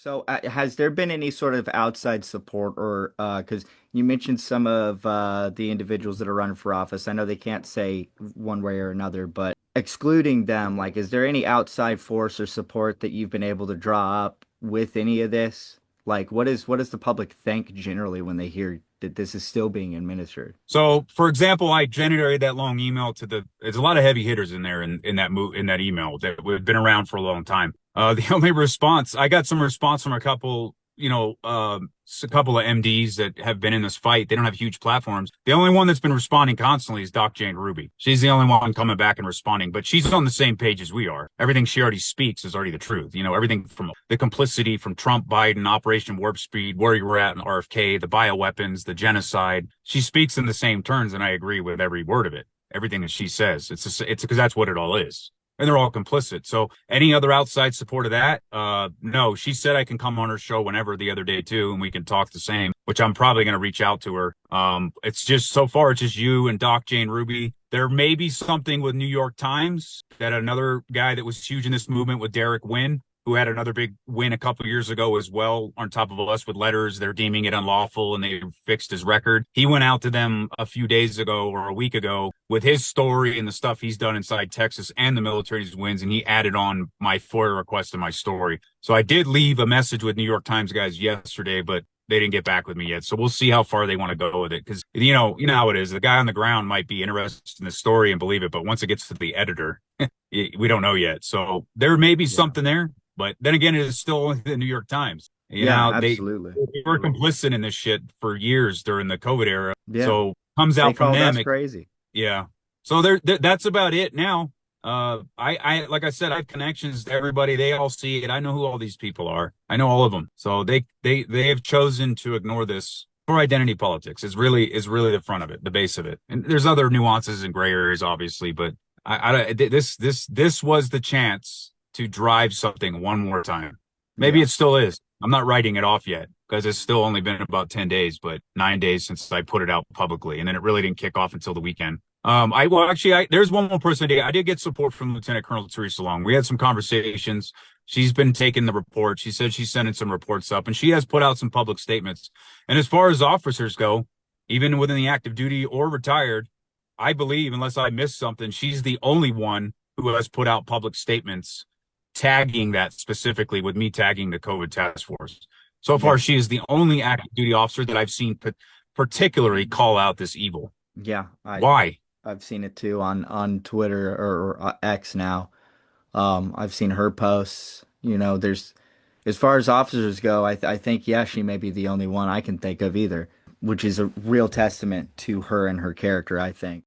So, has there been any sort of outside support, or because you mentioned some of the individuals that are running for office? I know they can't say one way or another, but excluding them, like, is there any outside force or support that you've been able to draw up with any of this? Like, what does the public think generally when they hear that this is still being administered? So, for example, I generated that long email to there's a lot of heavy hitters in there in that email that have been around for a long time. The only response, I got some response from a couple, a couple of MDs that have been in this fight. They don't have huge platforms. The only one that's been responding constantly is Doc Jane Ruby. She's the only one coming back and responding, but she's on the same page as we are. Everything she already speaks is already the truth. Everything from the complicity from Trump, Biden, Operation Warp Speed, where you were at in RFK, the bioweapons, the genocide. She speaks in the same terms, and I agree with every word of it. Everything that she says. It's because that's what it all is. And they're all complicit. So any other outside support of that? No, she said I can come on her show whenever the other day too, and we can talk the same, which I'm probably going to reach out to her. It's just so far, it's just you and Doc Jane Ruby. There may be something with New York Times that another guy that was huge in this movement with Derek Wynn, who had another big win a couple years ago as well, on top of us with letters. They're deeming it unlawful and they fixed his record. He went out to them a few days ago or a week ago with his story and the stuff he's done inside Texas and the military's wins. And he added on my FOIA request to my story. So I did leave a message with New York Times guys yesterday, but they didn't get back with me yet. So we'll see how far they want to go with it. Cause you know how it is. The guy on the ground might be interested in the story and believe it, but once it gets to the editor, we don't know yet. So there may be Yeah. something there. But then again, it is still only the New York Times. Yeah, They absolutely. were complicit in this shit for years during the COVID era. Yeah, So comes they out from called them. us crazy. Yeah. So that's about it now. Like I said, I have connections to everybody. They all see it. I know who all these people are. I know all of them. So they have chosen to ignore this for identity politics. Is really the front of it, the base of it. And there's other nuances and gray areas, obviously, but this was the chance to drive something one more time. Maybe Yeah. it still is. I'm not writing it off yet because it's still only been about 10 days, but 9 days since I put it out publicly. And then it really didn't kick off until the weekend. There's one more person I did get support from Lieutenant Colonel Teresa Long. We had some conversations. She's been taking the report. She said she's sending some reports up and she has put out some public statements. And as far as officers go, even within the active duty or retired, I believe, unless I missed something, she's the only one who has put out public statements tagging that specifically, with me tagging the COVID task force. So far, Yeah. she is the only active duty officer that I've seen particularly call out this evil. Yeah, Why? I've seen it too on Twitter or X now. I've seen her posts. There's as far as officers go, I think yeah, she may be the only one I can think of either, which is a real testament to her and her character, I think.